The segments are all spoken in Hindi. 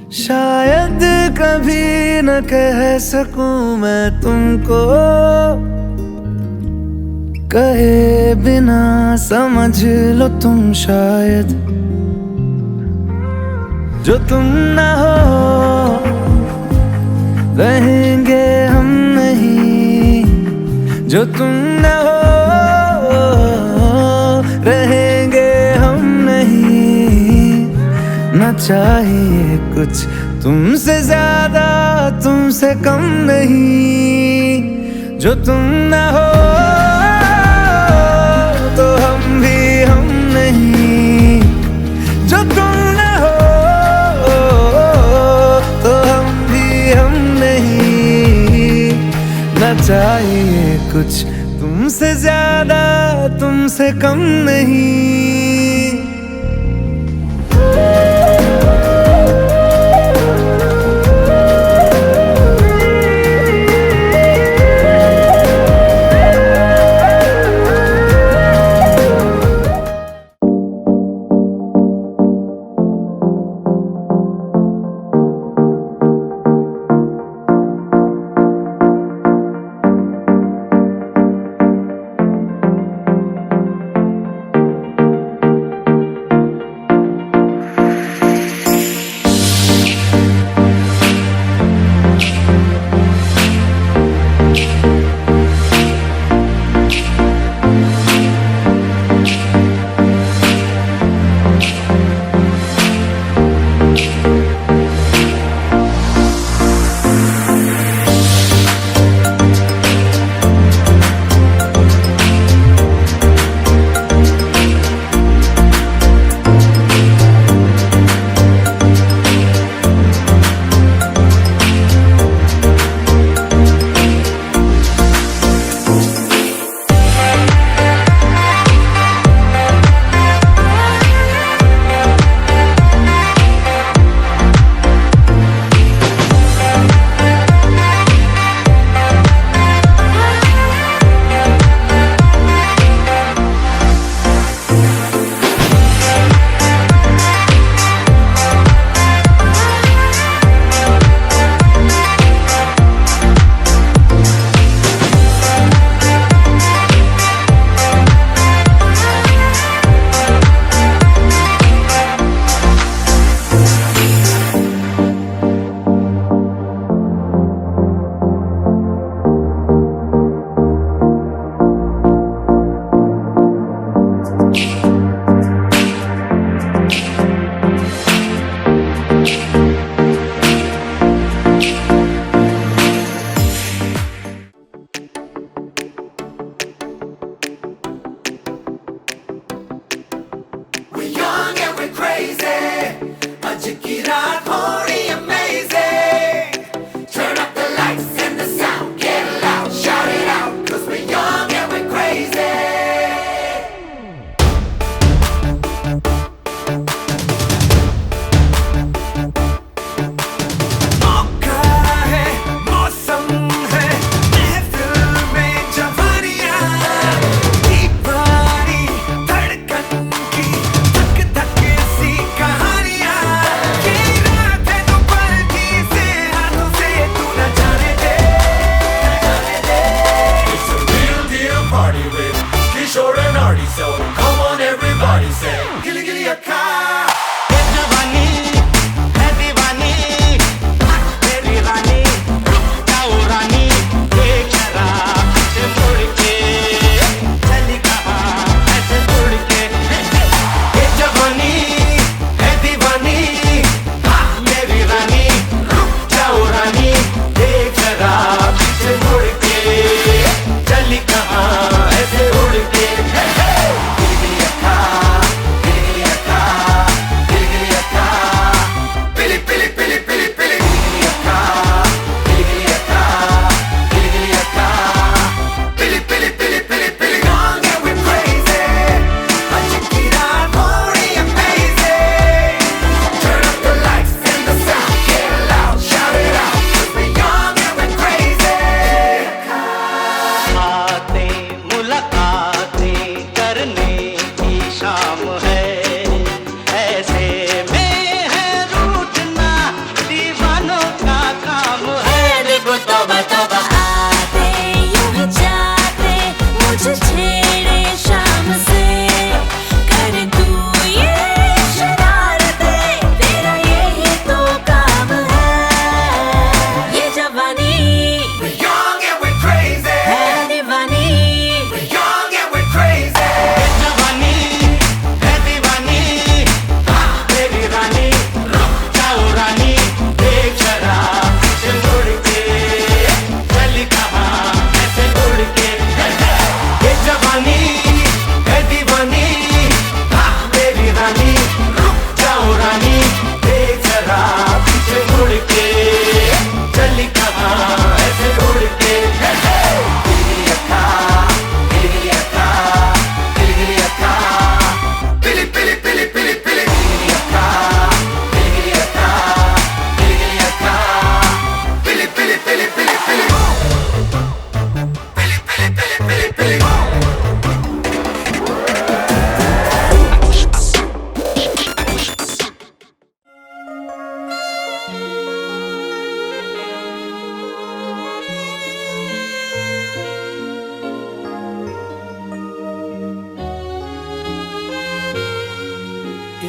शायद कभी न कह सकूं मैं तुमको, कहे बिना समझ लो तुम शायद। जो तुम ना हो रहेंगे हम नहीं, जो तुम ना हो रहेंगे हम नहीं। ना चाहिए कुछ तुमसे ज्यादा, तुमसे कम नहीं। जो तुम ना हो तो हम भी हम नहीं, जो तुम ना हो तो हम भी हम नहीं। ना चाहिए कुछ तुमसे ज्यादा, तुमसे कम नहीं।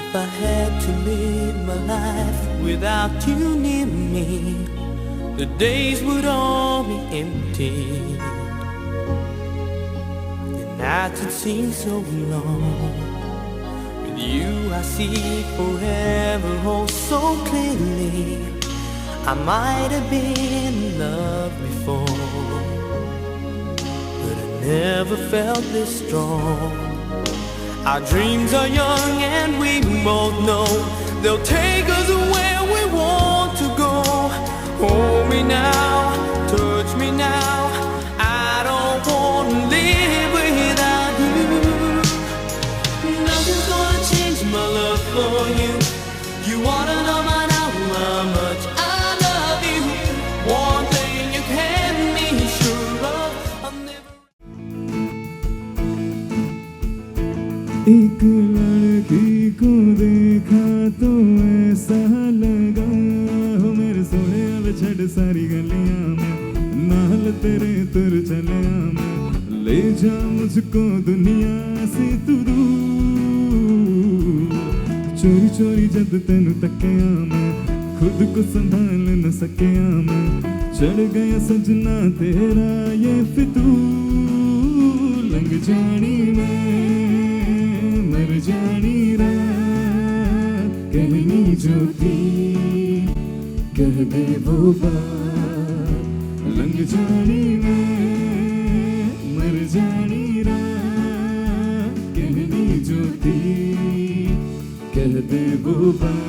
If I had to live my life without you near me, the days would all be empty. The nights would seem so long. With you I see forever oh so clearly. I might have been in love before, but I never felt this strong. Our dreams are young and we both know they'll take us where we want to go. Hold me now, touch me now, I don't want to live without you. Nothing's gonna change my love for you. You wanna know by now how much I love you. One thing you can be sure of, I'll never. एक लड़की को देखा तो ऐसा लगा हो मेरे सोने अब छड़ सारी गलियां में नाल तेरे तुर चले मैं ले जा मुझको दुनिया से तू दूर चोरी चोरी जद तेनू तकिया मैं खुद को संभाल न सकिया मैं चढ़ गया सजना तेरा ये फितूर लंघ जानी मैं मर जानी रात कहनी जो थी कह दे वो बात लंघ जानी मैं मर जानी रात कहनी जो थी कह दे वो बात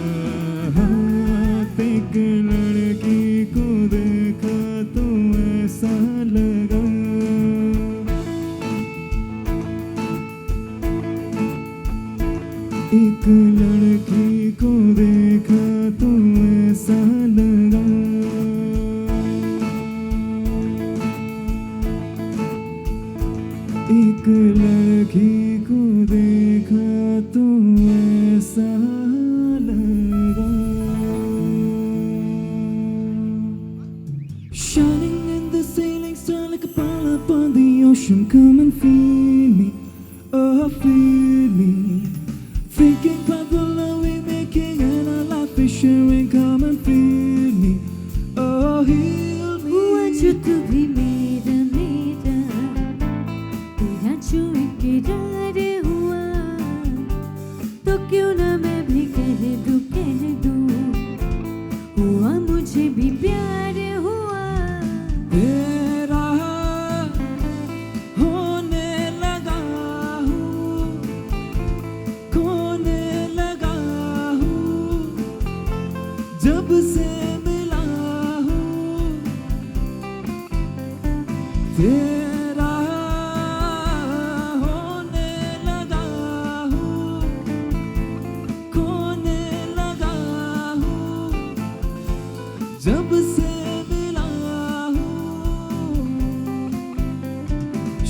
एक लड़की को देखा तो ऐसा लगा एक लड़की को देखा तो ऐसा लगा एक लड़की को देखा तो ऐसा लगा Shining in the ceiling star like a ball upon the ocean. Come and feel me, oh feel me. Thinking about the love we're making and our life is sharing. Come and feel me, oh heal me. Want you to be मेरा मेरा तेरा जो इकरार हुआ तो क्यों ना मैं भी कह दूं हुआ मुझे भी प्यार हुआ तेरा होने लगा हूँ खोने लगा हूँ जब से मिला हूँ तेरा होने लगा हूँ खोने लगा हूँ जब से मिला हूँ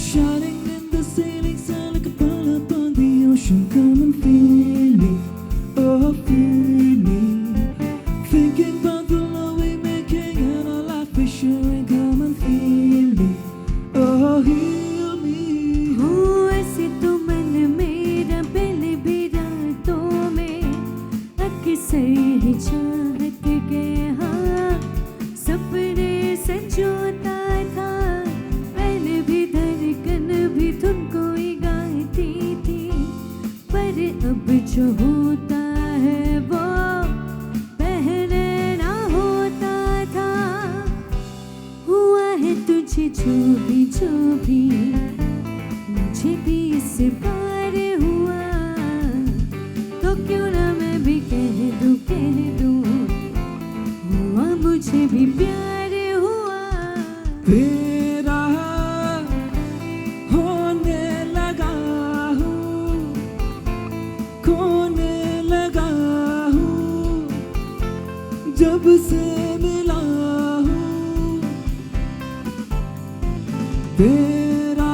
Shining in the ceiling sun like a ball upon the ocean. Come and feel me, oh feel me. Thinking about the love we're making and our life is sharing. Come and feel me, oh heal me. हो ऐसे तो मन मेरा पहले भी रातों में अक्सर ही चाहत गया सपने संजोता था पहले भी धड़कन भी तुमको ही गाती थी पर अब जो होता है वो पहले ना होता था हुआ है तुझे जो भी मुझे भी इस बार हुआ तो क्यों ना मैं भी कह दूं हुआ मुझे भी प्यार हुआ तेरा होने लगा हूँ खोने लगा हूँ जब से मिला हूँ तेरा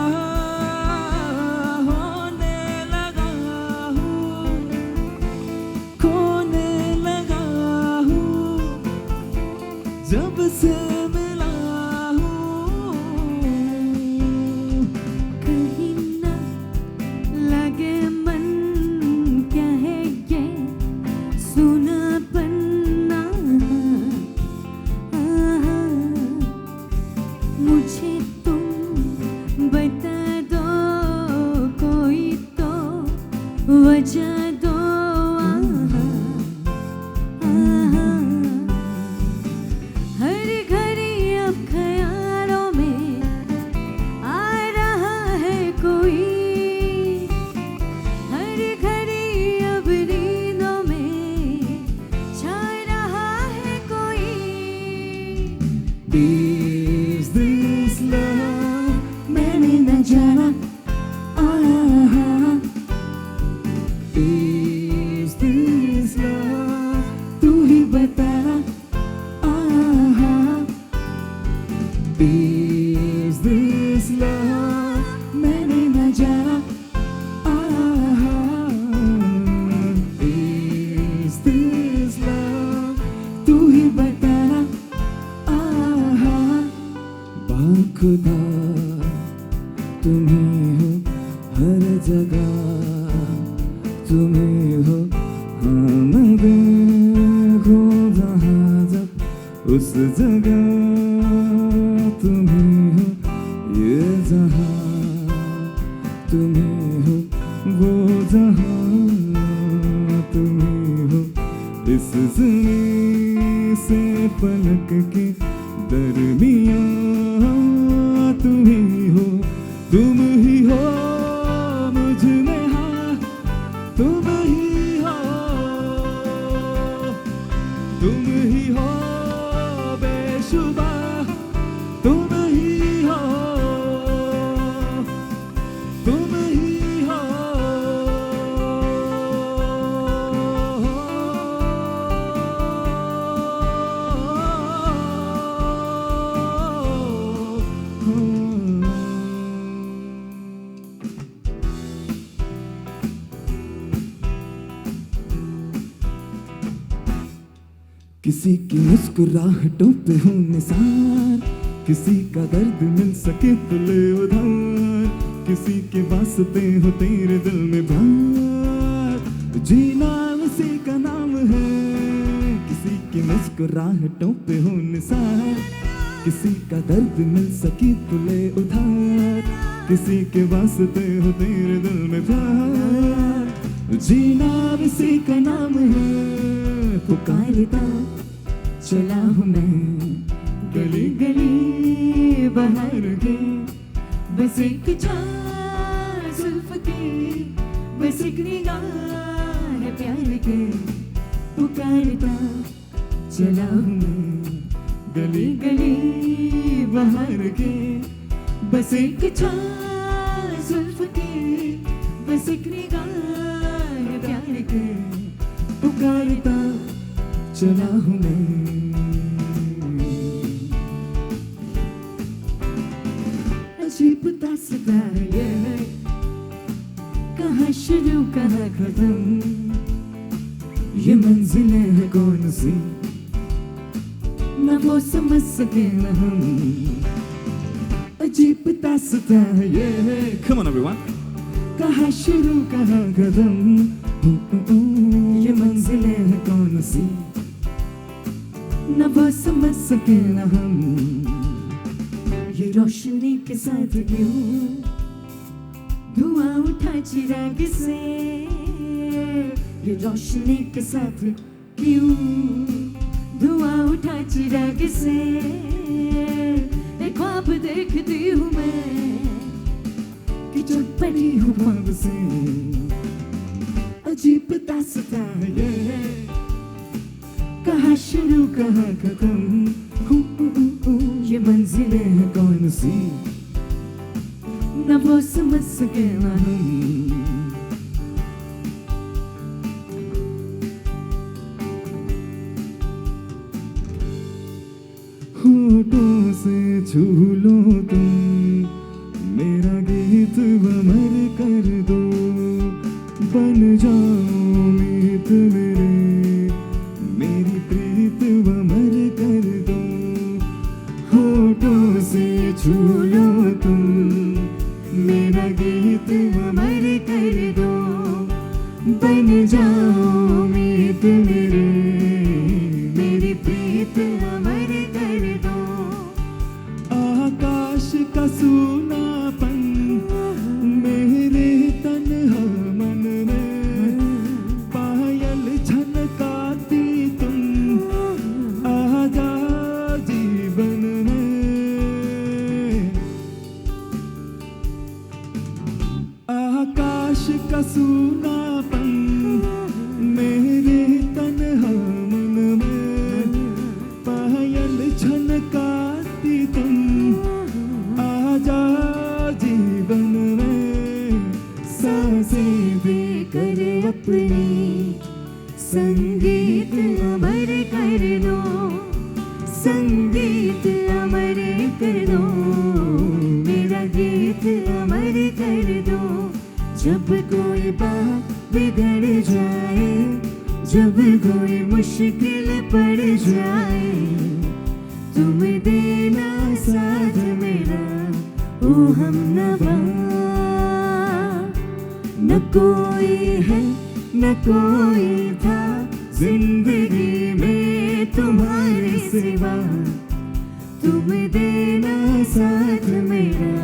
होने मजा दो आहा, आहा। हर घड़ी अब ख्यालों में आ रहा है कोई, हर घड़ी अब नींदों में छा रहा है कोई। Is this love? मैंने न जाना आहा। Is this love? तू ही बताना आहा। Is this love? मैंने न जाना आहा। Is this love? तू ही बताना आहा। बाखुदा तुम्हें हो हर जगह, तुम्हें हो हाँ मैं देखो जहाँ जब उस जगह, तुम्हें हो ये जहाँ, तुम्हें हो वो जहाँ, तुम्हें हो इस ज़मीं से पलक के दरमियाँ, तुम ही हो मुझ में, हाँ तुम ही हो बेशुबा, तुम ही हो, तुम ही हो। किसी की मुस्कुराहटों पे हो निसार, किसी का दर्द मिल सके तो ले उधार, किसी के वास्ते हो तेरे दिल में प्यार, जीना उसी का नाम है। किसी की मुस्कुराहटों पे हो निसार, किसी का दर्द मिल सके तो ले उधार, किसी के वास्ते हो तेरे दिल में प्यार, जीना उसी का नाम है। पुकारता चला हूँ मैं गली गली बाहर के, बस एक चार जुल्फ की, बस एक निगाह प्यार के। पुकारता चला हूँ मैं गली गली बाहर के, बस एक चार जुल्फ की, बस एक निगाह प्यार के। पुकारता चला हूँ मैं। अजीब दास्तां ये है, कहाँ शुरू कहाँ खत्म, ये मंजिलें हैं कौन सी, न वो समझ सके न हम। अजीब दास्तां ये है, come on everyone, कहाँ शुरू कहाँ खत्म, ये मंजिलें हैं कौन सी, न वो समझ सके न हम। ये रोशनी के साथ क्यों धुआं उठा चिराग से, ये रोशनी के साथ क्यों धुआं उठा चिराग से। एक ख्वाब देखती हूँ मैं कि जब बनी हूँ ख्वाब से। अजीब दास्तां ये है, कहाँ शुरू कहाँ खत्म, ये मंजिलें हैं कौन सी, न वो समझ सके न हम। होठों से छू लो तुम मेरा गीत अमर कर दो, बन जाओ मीत मेरे, मेरी प्रीत अमर कर दो। होठों से छू लो तुम मेरा गीत अमर कर दो, बन जाओ मीत मेरे, मेरी प्रीत अमर कर दो। आकाश का सूनापन मेरे तन्हा मन में, ख्वाहिश का सूनापन मेरे तन्हा मन में पायल छनकाती तुम आजा जीवन में सांसें देकर अपनी संगीत अमर कर दो संगीत अमर कर दो मेरा गीत अमर कर दो जब कोई बात बिगड़ जाए जब कोई मुश्किल पड़ जाए तुम देना साथ मेरा ओ हमनवा न कोई है न कोई था जिंदगी में तुम्हारे सिवा तुम देना साथ मेरा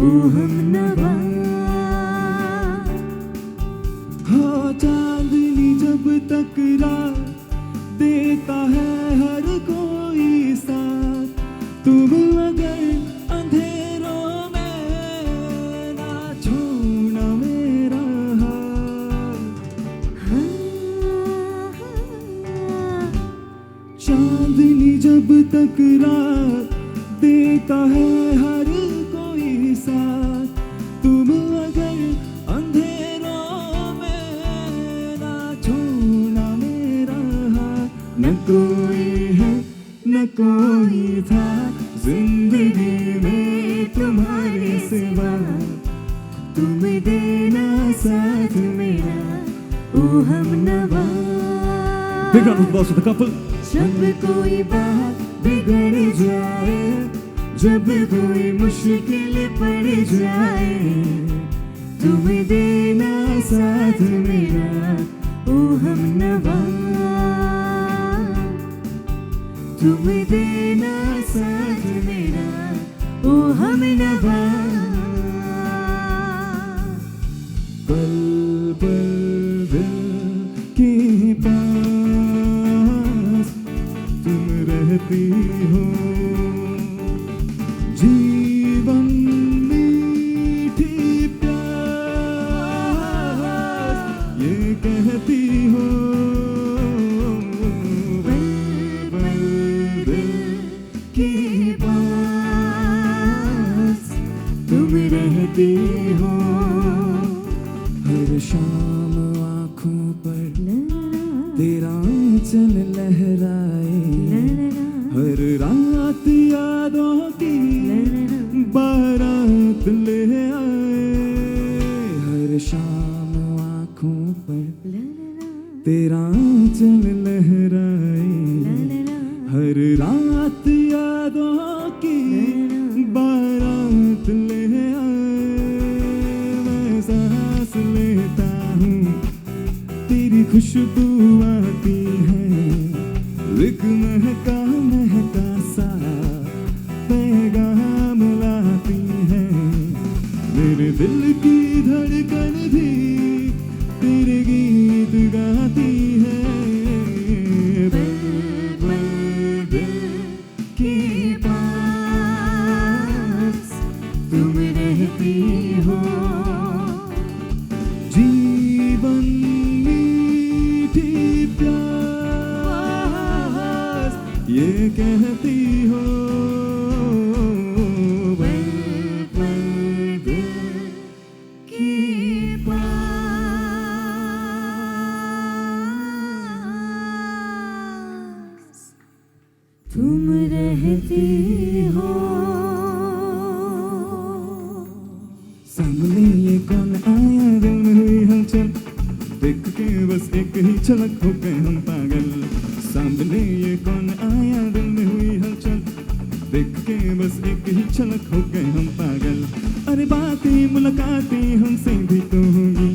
ओ हमनवा हो चांदनी जब तक रात देता है हर कोई साथ तुम अगर अंधेरों में ना छोड़ना मेरा चांदनी जब तक रात देता है हर कोई साथ तुम अगर अंधेरों में ना छोड़ना मेरा न कोई है न कोई था जिंदगी में तुम्हारे सिवा तुम देना साथ मेरा ओ हमनवा Big round of applause for the couple. जब कोई बात बिगड़ जाए जब कोई मुश्किल पड़ जाए तुम देना साथ मेरा ओ हमनवा तुम देना साथ मेरा ओ हमनवा पल पल दिल के पास तुम रहती हो जीवन मीठी प्यास ये कहती हो पल पल दिल के पास तुम रहती हो हर शाम आँखों पर तेरा चल लहराए हर रात यादों की बारात ले आए हर शाम आँखों पर तेरा चल लहराए हर रात यादों की बारात ले आए मैं सांस लेता हूँ तेरी खुशबू आती है एक महका महका सा पैगाम लाती है मेरे दिल की धड़कन भी तेरे गीत गाती है पल पल दिल के पास तुम रहती हो जीवन मीठी प्यास ये कहती हो पल पल दिल के पास तुम रहती हो सामने ये कौन आया दिल में हुई हलचल देख के बस एक ही झलक हो गए हम पागल सामने ये कौन आया दिल में हुई हलचल देख के बस एक ही झलक हो गए हम पागल अरे बातें मुलाकातें हमसे भी तो होंगी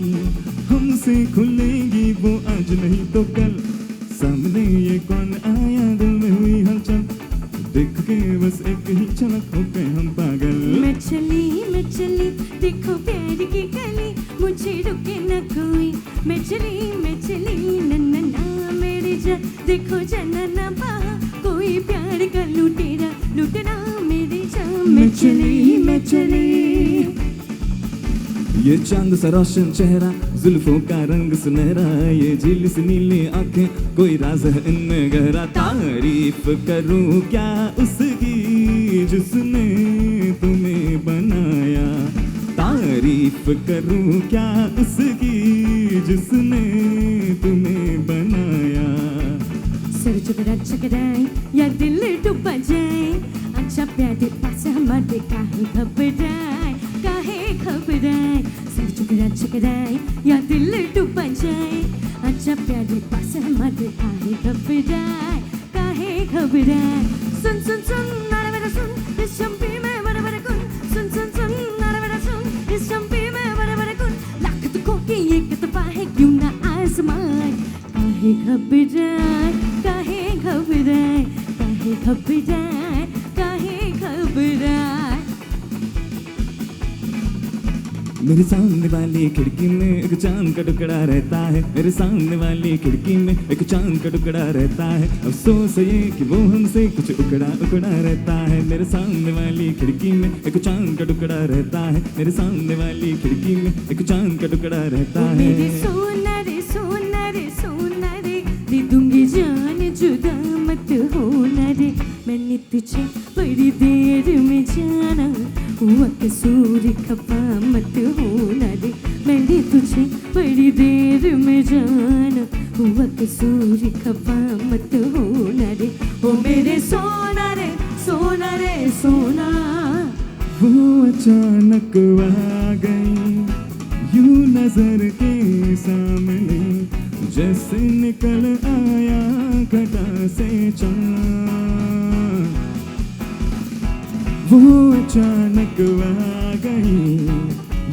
हमसे खुलेगी वो आज नहीं तो कल सामने ये कौन आया दिल में हुई हलचल देख के बस एक ही झलक हो गए हम पागल मैं चली देखो प्यार की गली मुझे रुके न कोई मैं चली नन्ना मेरी जान देखो जनना पा कोई प्यार का लुटेरा मेरी जान मैं चली ये चांद सा रोशन चेहरा, जुल्फों का रंग सुनहरा, ये झील सी नीली आंखें, कोई राज है इनमें गहरा। तारीफ करूं क्या उसकी जिसने तुम्हें बनाया, तारीफ करूं क्या उसकी जिसने तुम्हें बनाया। सर चुकड़ा चकराए या दिल डूबा जाए, अच्छा प्यारे पास हमारे काहे घबराए, काहे घबराए। सर चुकड़ा चकराए या दिल डूबा जाए, अच्छा प्यारे पास हमारे काहे घबराए, काहे घबराए। सुन सुन सुन नारा मेरा सुन, इस चंपी में बड़ा बड़ा गुन। सुन सुन सुन नारा मेरा सुन, इस चंपी में बड़ा बड़ा गुन। लाख दुखों की एक दफा है क्यों ना आजमाए, काहे घबराए, काहे घबराए, काहे घबराए, काहे घबराए। मेरे सामने वाली खिड़की में एक चांद का टुकड़ा रहता है, मेरे सामने वाली खिड़की में एक चांद का टुकड़ा रहता है। अफसोस ये कि वो हमसे कुछ उकड़ा उकड़ा रहता है। मेरे सामने वाली खिड़की में एक चांद का टुकड़ा रहता है, मेरे सामने वाली खिड़की में एक चांद का टुकड़ा रहता है। मेरे सोना रे सोना रे सोना रे, दे दूंगी जान जुदा मत होना रे। मैंने तुझे बड़ी देर में जाना, हुआ कसूर खफा मत होना रे। मैंने तुझे बड़ी देर में जाना, हुआ कसूर खफा मत होना रे। ओ मेरे सोना रे सोना रे सोना। वो अचानक आ गई यूं नजर के सामने, जैसे निकल आया घटा से चांद। वो अचानक आ गई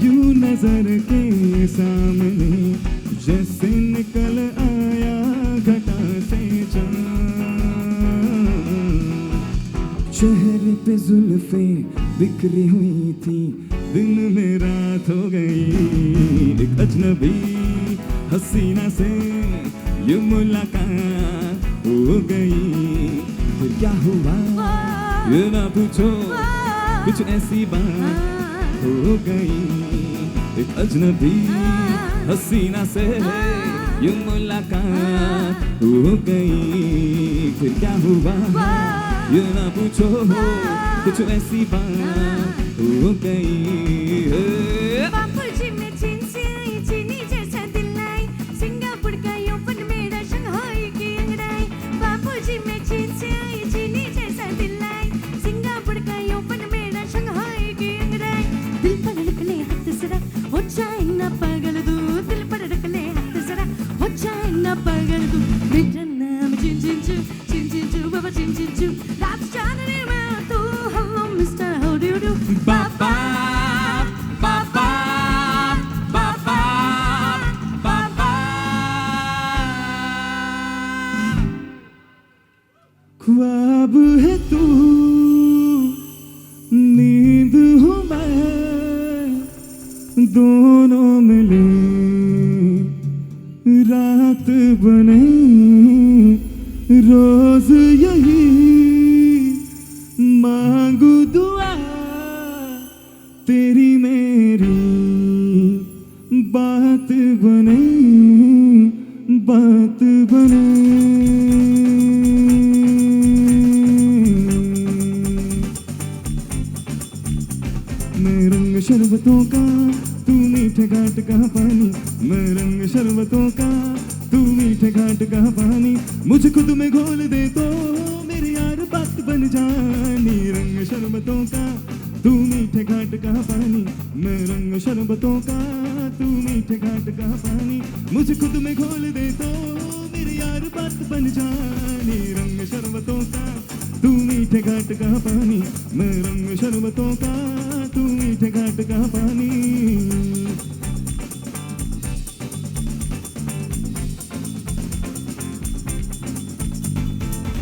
यूं नजर के सामने, जैसे निकल आया घटा से चांद। चेहरे पे जुल्फे बिखरी हुई थी, दिन में रात हो गई। एक अजनबी हसीना से ये मुलाकात हो गई। फिर क्या हुआ ये ना पूछो, कुछ ऐसी बात हो गई। एक अजनबी हसीना से ये मुलाकात हो गई। फिर क्या हुआ ये ना पूछो, कुछ ऐसी बात हो गई। बापूजी में चीन से आई, चीनी जैसा दिल आई, सिंगापुर का यौवन मेरा शंघाई की अंगड़ाई। बापूजी में चीन से आई, चीनी जैसा दिल आई, सिंगापुर का यौवन मेरा शंघाई की अंगड़ाई। दिल पर रखले हाथ जरा हो जाए ना पागल तू, दिल पर रखले हाथ जरा हो जाए ना पागल तू। मेरा नाम चिन चिन चू, चिन चिन चू बाबा चिन चिन चू। रात चांदनी में तू, hello mister how do you do. बाबा बाबा बाबा बाबा। ख्वाब है तू, नींद हूँ मैं, दोनों मिले रात बने रोज यही मांगू दुआ तेरी मेरी बात बने बात बने। मैं रंग शरबतों का तू मीठे घाट का पानी, मैं रंग शरबतों का तू मीठे घाट का पानी। मुझे खुद में घोल दे तो मेरी यार बात बन जानी। रंग शरबतों का तू मीठे घाट का पानी, मैं रंग शरबतों का तू मीठे घाट का पानी। मुझे खुद में घोल दे तो मेरी यार बात बन जानी। रंग शरबतों का तू मीठे घाट का पानी, मैं रंग शरबतों का तू मीठे घाट का पानी।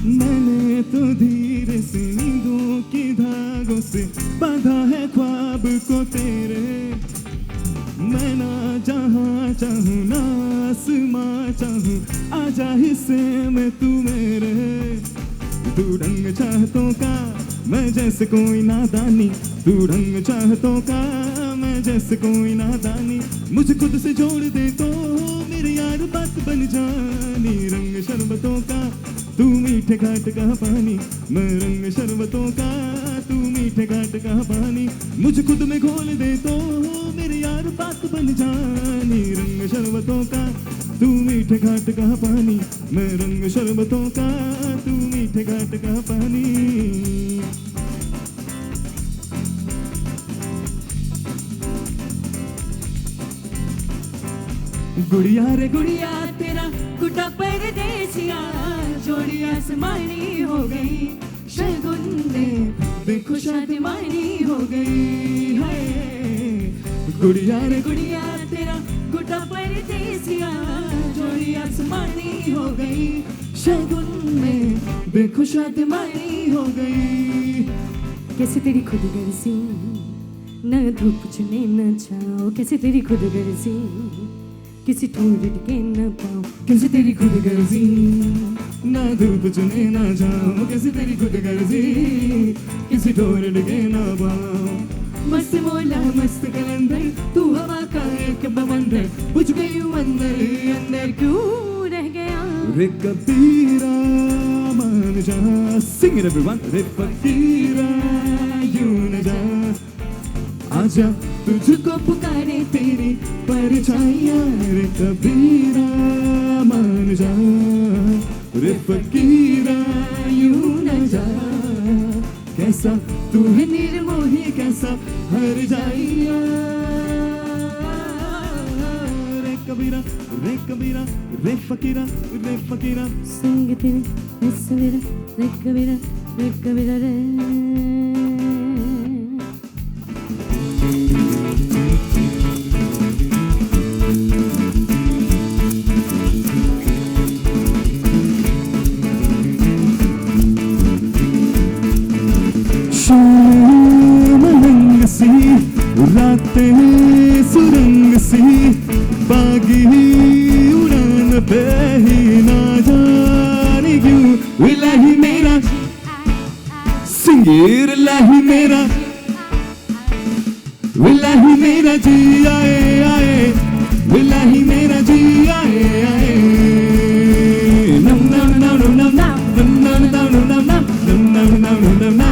मैंने तो धीरे से नींदों की धागों से बांधा है ख्वाब को तेरे। मैं ना जहाँ चाहूँ ना आसमां चाहूँ, आजा हिस्से में तू मेरे। तू ढंग चाहतों का मैं जैसे कोई नादानी, तू ढंग चाहतों का मैं जैसे कोई नादानी, मुझे खुद से जोड़ दे तो मेरे यार बात बन जानी। रंग शरबतों का तू मीठे घाट का पानी, मैं रंग शरबतों का तू मीठे घाट का पानी, मुझे खुद में घोल दे तो मेरे यार बात बन जानी। रंग शरबतों का तू मीठे घाट का पानी, मैं रंग शरबतों का तू मीठे घाट का पानी। गुड़िया रे गुड़िया तेरा गुड्डा परदेसिया, जोड़ी आसमानी हो गई, शगुन में देखो शादीमानी हो गई है। गुड़िया रे गुड़िया तेरा गुड्डा परदेसिया, जोड़ी आसमानी हो गई, शगुन में देखो शादीमानी हो गई। कैसे तेरी खुद गर्जी, न धूप चुने न छाओ, कैसे तेरी खुद गर्जी, किसी ठोर के न पाओ, कैसे तेरी खुद गर्जी, ना धूप चुने ना जाओ, कैसे तेरी खुद गर्जी, किसी ठोर के ना पाओ। मस्त मौला मस्त कलंदर, तू हवा का एक बवंडर, बुझ गई हूँ अंदर अंदर क्यों रह गया। रे कबीरा मान जा, sing it everyone, रे फकीरा यूं न जा, आजा तुझको पुकारे तेरी परछाइयां। रे कबीरा मान जा, रे फकीरा यूं न जा, कैसा तू है निर्मोही, कैसा हर जाइया। रे कबीरा रे कबीरा रे फकीरा रे फकीरा। संग तेरे सवेरा, रे कबीरा रे कबीरा रे। मलंग सी रातें सुरंग सी, बागी उड़ान पे ही ना जाने क्यों। इलाही मेरा सिंगीर, इलाही मेरा, इलाही मेरा जी आए आए, इलाही मेरा जी आए आए। नम नम नम नम नम नम नम नम नम नम नम नम नम नम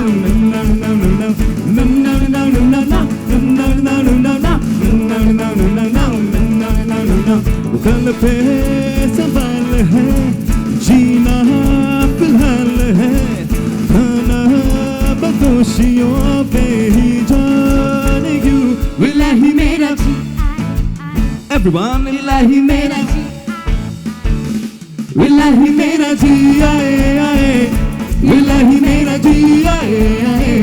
कल पे सवाल है, जीना फिलहाल है, खाना बदोशियों पे ही जाने क्यों। इलाही मेरा everyone, इलाही मेरा, इलाही मेरा जी आए आए, इलाही मेरा जी आए आए।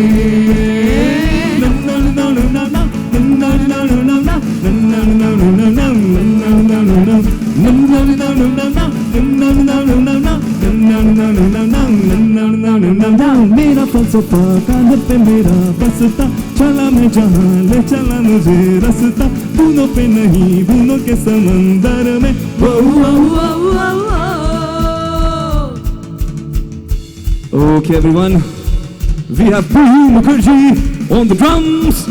मेरा फलसफा कांधे पे मेरा बसता, चला मैं जहाँ ले चला मुझे रास्ता, बूंदों पे नहीं बूंदों के समंदर में। Okay everyone, we have Bhu Mukherjee on the drums.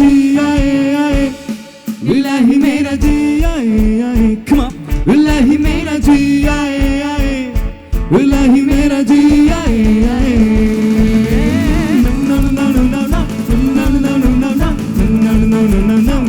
जी आए आए इलाही मेरा जी आए आए come on इलाही मेरा जी आए आए इलाही मेरा जी आए आए no no no no no no no no no no no no no no no no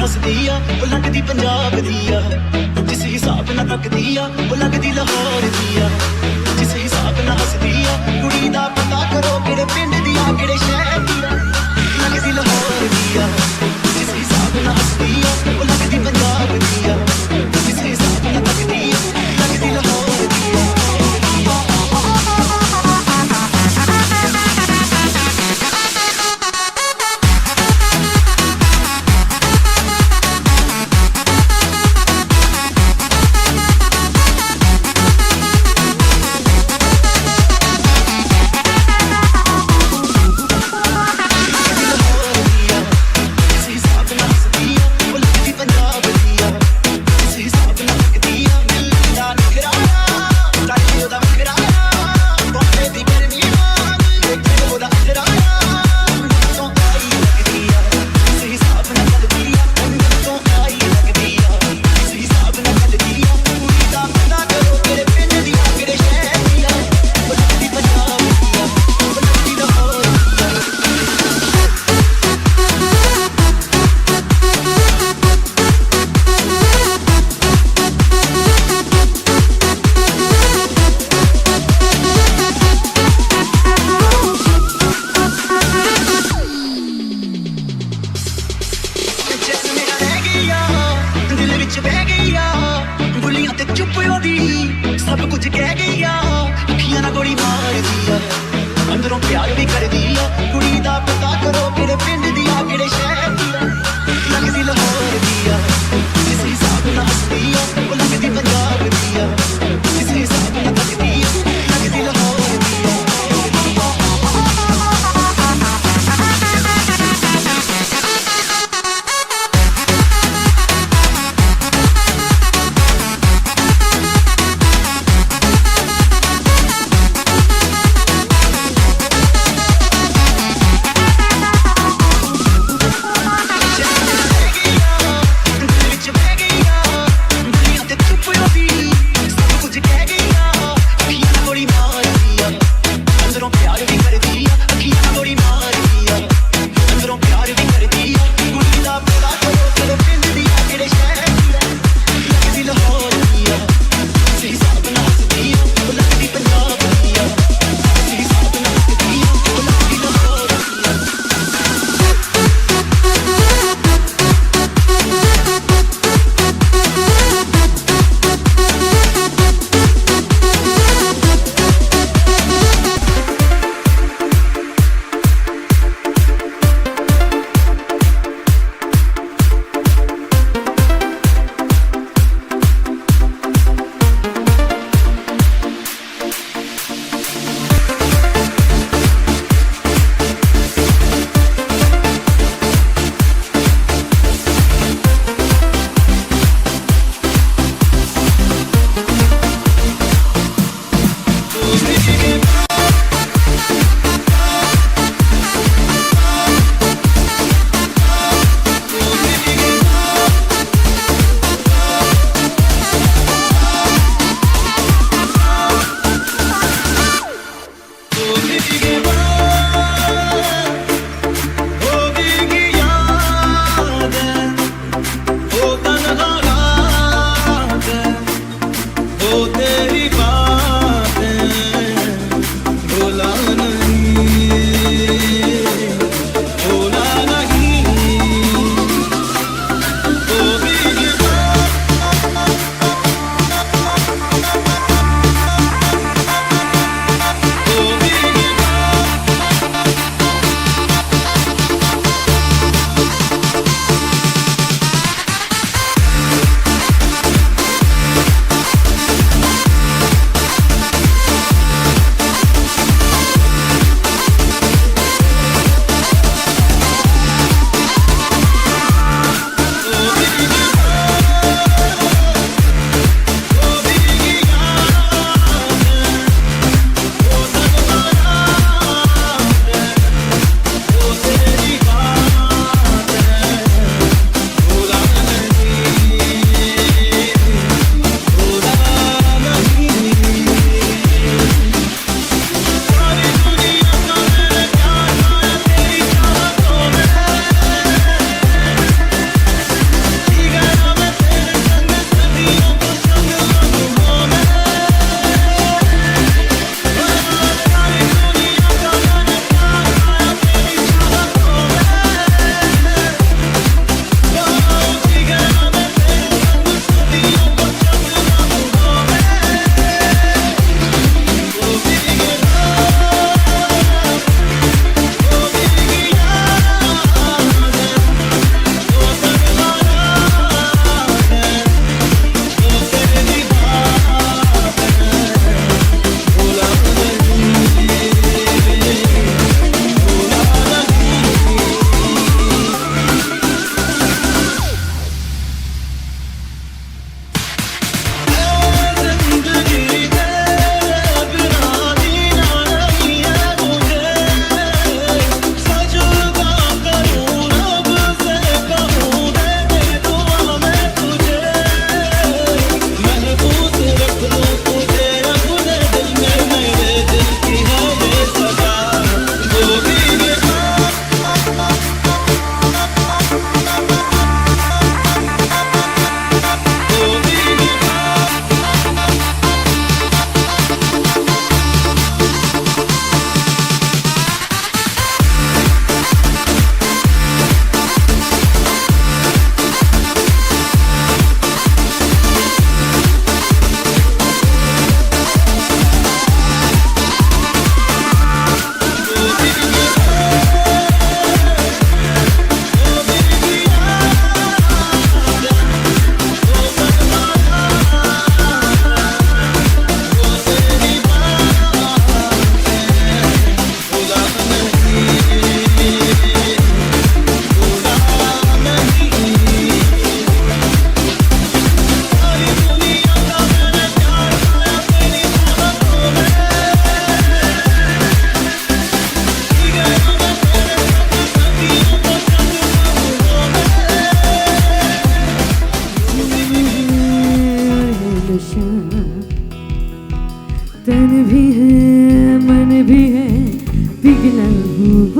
ਹੱਸਦੀ ਆ ਉਹ ਲੱਗਦੀ ਪੰਜਾਬ ਦੀ ਆ ਜਿਸ ਹਿਸਾਬ ਨਾਲ ਤੱਕਦੀ ਆ ਉਹ ਲੱਗਦੀ ਲਾਹੌਰ ਦੀ ਆ ਜਿਸ ਹਿਸਾਬ ਨਾਲ ਹੱਸਦੀ ਆ ਕੁੜੀ ਦਾ ਪਤਾ ਕਰੋ ਕਿਹੜੇ ਪਿੰਡ ਦੀ ਆ ਕਿਹੜੇ ਸ਼ਹਿਰ ਦੀ ਆ ਲੱਗਦੀ ਲਾਹੌਰ ਦੀ ਆ ਜਿਸ ਹਿਸਾਬ ਨਾਲ ਹੱਸਦੀ ਆ ਉਹ ਲੱਗਦੀ ਪੰਜਾਬ ਦੀ ਆ ਜਿਸ ਹਿਸਾਬ ਨਾਲ ਤੱਕਦੀ ਆ ਲੱਗਦੀ ਲਾਹੌਰ ਦੀ ਆ ਸਭ ਕੁਝ ਕਹਿ ਗਈ ਆ ਅੱਖੀਆਂ ਨਾਲ ਗੋਲੀ ਮਾਰਦੀ ਆ ਅੰਦਰੋਂ ਪਿਆਰ ਵੀ ਕਰਦੀ ਆ ਕੁੜੀ ਦਾ ਪਤਾ ਕਰੋ ਕਿਹੜੇ ਪਿੰਡ ਦੀ ਆ ਕਿਹੜੇ ਸ਼ਹਿਰ ਦੀ ਆ ਲੱਗਦੀ ਲਾਹੌਰ ਦੀ ਆ ਜਿਸ ਹਿਸਾਬ ਨਾਲ ਹੱਸਦੀ ਆ ਉਹ ਲੱਗਦੀ ਪੰਜਾਬ ਦੀ ਆ ਜਿਸ ਹਿਸਾਬ ਨਾਲ ਤੱਕਦੀ ਆ ਲੱਗਦੀ ਲਾਹੌਰ ਦੀ ਆ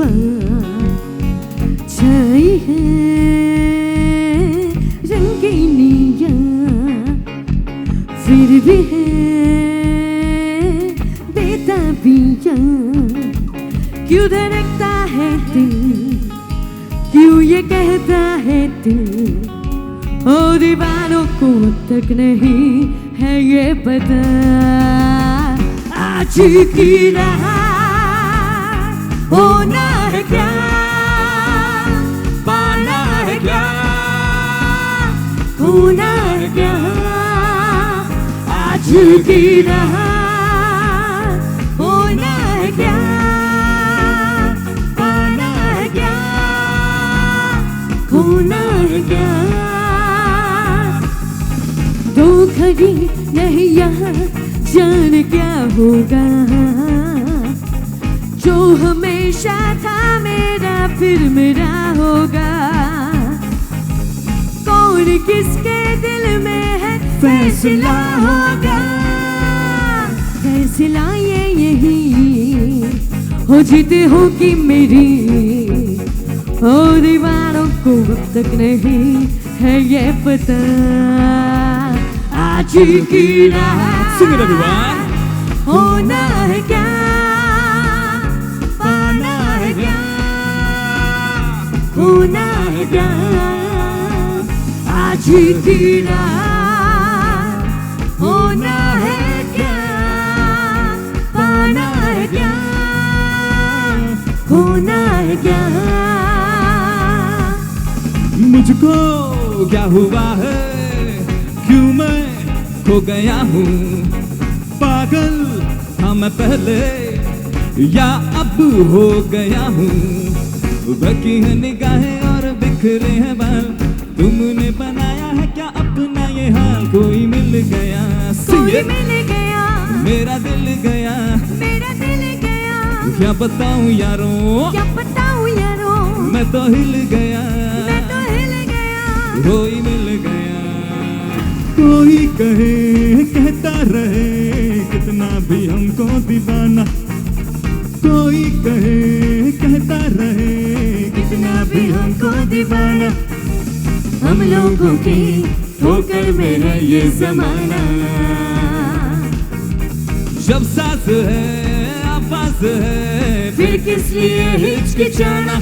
हवा छाई है रंगीनियाँ, फिर भी है बेताबियाँ। क्यों धड़कता है दिल, क्यों ये कहता है दिल, ओ दीवानों को अब तक नहीं है ये पता। आज की रात होना है क्या, पाना है क्या, होना है क्या। आज की रात होना है क्या, पाना है क्या, होना है क्या। दो घड़ी नहीं यहाँ जाने क्या होगा, जो हमेशा था मेरा फिर मेरा होगा। कौन किसके दिल में है फैसला होगा, फैसला ये यही हो जीते हो कि मेरी, ओ दीवानों को अब तक नहीं है ये पता। आज की रात Sing it everyone. होना है क्या, पाना है क्या, होना है क्या। आज की रात होना है क्या, पाना है क्या, होना है क्या। मुझको क्या हुआ है, क्यों मैं खो गया हूँ। पागल था मैं पहले या अब हो गया हूँ। बकी है निगाहें और बिखरे हैं बाल, तुमने बनाया है क्या अपना ये हाल। कोई मिल गया, कोई मिल गया, मेरा दिल गया, मेरा दिल गया। क्या बताऊँ यारों, क्या बताऊँ यारों, मैं तो हिल गया, मैं तो हिल गया। कोई मिल गया। कोई कहे कहता रहे कितना भी हमको दीवाना, कोई कहे कहता रहे कितना भी हमको दीवाना। हम लोगों की ठोकर में है ये जमाना। जब साज है आवाज है फिर किस लिए हिचकिचाना,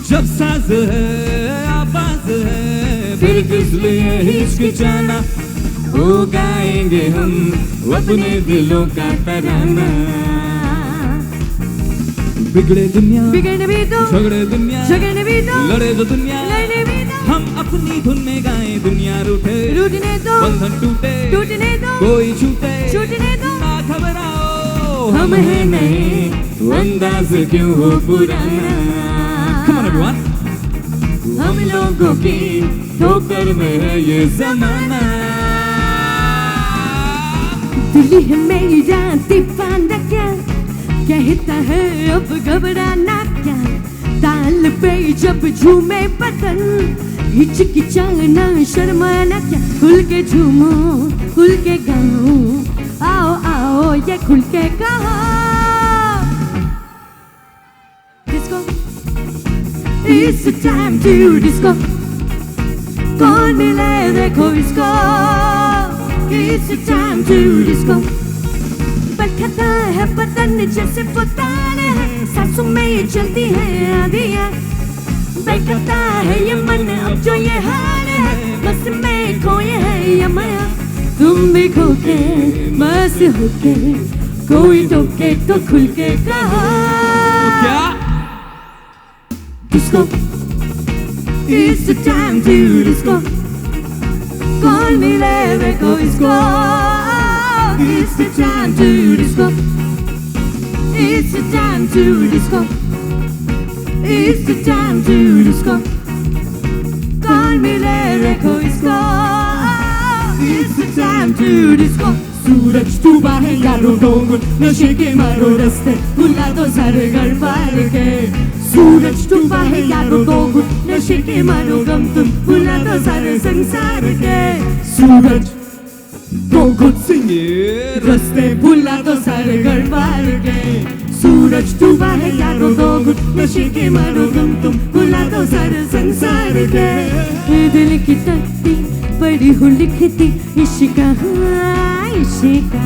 जब साज है आवाज है फिर किस लिए हिचकिचाना। वो गाएंगे हम अपने दिलों का तराना। बिगड़े दुनिया, बिगड़ने भी दो, झगड़े दुनिया, झगड़ने भी दो, लड़े तो दुनिया, लड़ने भी दो। हम अपनी धुन में गाएं दुनिया रूठे, रूठने दो, बंधन टूटे, टूटने दो, कोई छूटे, छूटने दो। ना घबराओ, हम हैं नए, अंदाज क्यों हो पुराना। Come on everyone. हम लोगों की ठोकर में है ये जमाना। दिल है मेरा दीवाना क्या, कहता है अब घबराना क्या। ताल पे जब झूमे बदन, हिचकिचाना शर्माना क्या। खुल के झूमो, खुल के गाओ, आओ आओ ये खुल के गाओ। Disco, It's the time to disco, कौन मिले देखो इसको। It's the time to disco, बरखता है बदन जैसे फुताने हैं, सांसों में ये चलती है आंधियाँ। बरखता है ये मन अब जो ये हाल है, बस में खोए है ये माया। तुम भी खो के मस्त होके, कोई टोके तो खुल के कहो क्या? Disco, it's the time to disco, कौन मिले देखो इसको। It's the time to disco, it's the time to disco, it's the time to disco, कौन मिले देखो इसको। It's the time to disco। सूरज डूबा है यारों डोंगुर, नशे के मारो रस्ते भुला दो सारे घर पार के। सूरज डूबा है यारों डोंगुर, नशे के मारो गम तुम भुला दो सारे संसार के। सूरज डोंगुर Sing it. रस्ते भुला दो सारे घर पार के। सूरज डूबा है यारों दो घुट नशे के मारो गम तुम भुला दो सारा संसार के दिल की तख्ती पड़ी हो लिखती इश्क इश्का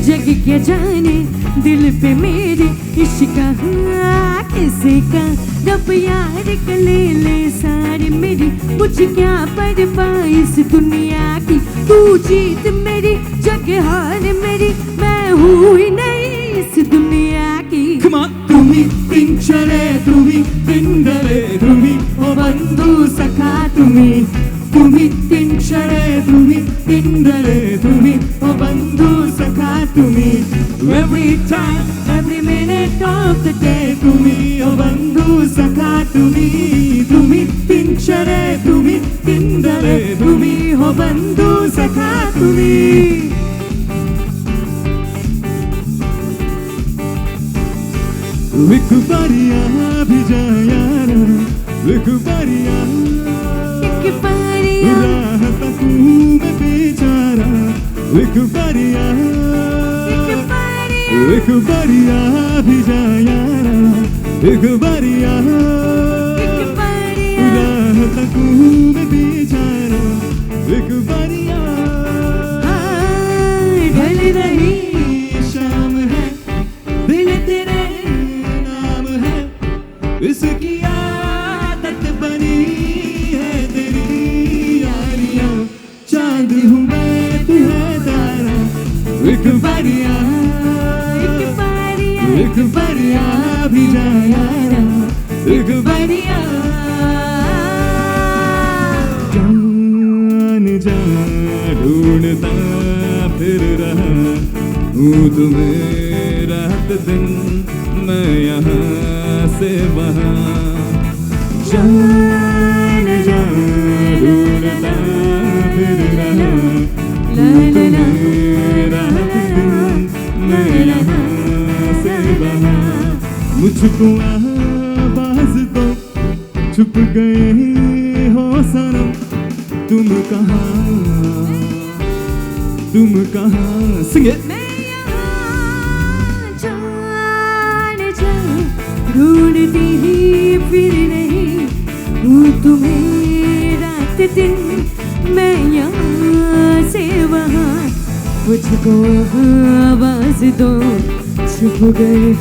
जग क्या जाने दिल पे मेरे इश्क किसी का रब यार का ले सारी मेरी मुझे क्या परवाह इस दुनिया की तू जीत मेरी जग हार मेरी मैं हूँ ही नहीं इस दुनिया की Come on. तुम्ही पिंचरे तुम्ही पिंगले तुम्ही ओ बंधू सखा तुम्ही पिंचरे तुम्ही पिंगले तुम्ही ओ बंधू सखा तुम्ही every time every minute of the day तुम्ही ओ बंधू सखा तुम्ही पिंचरे तुम्ही पिंगले तुम्ही ओ बंधू सखा तुम्ही एक बारिया भी जा यारा एक बारिया राह तकू मैं बेचारा एक बारिया भी जा यारा एक बारिया राह तकू मैं बेचारा एक बारिया ढल रही शाम है दिल तेरे इसकी आदत बनी है तेरी यारियां चांद हूँ मैं तू है तारा एक बारिया भी जा यारा एक बारिया जान जा ढूंढता फिर रहा हूँ तुम्हें रात दिन मैं यहाँ से वहाँ जान जा ढूंढता फिर रहा रात दिन मैं यहाँ से वहाँ मुझको आवाज दो छुप गए हो सनम तुम कहाँ Sing it ढूंढती ही फिर नहीं हूँ तुम्हें रात दिन मैं यहाँ से वहाँ मुझको आवाज दो छुप गए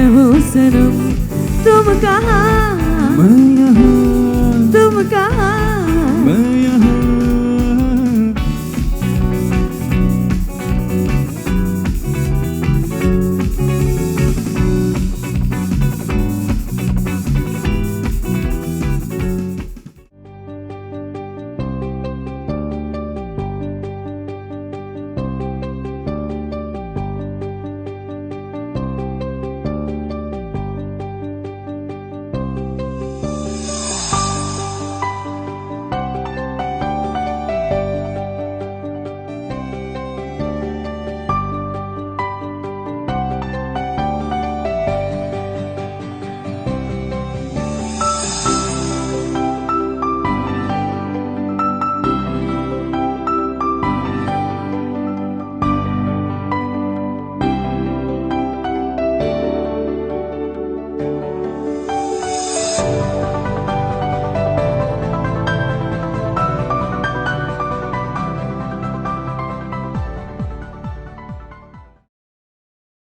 हो सनम तुम कहाँ मैं यहाँ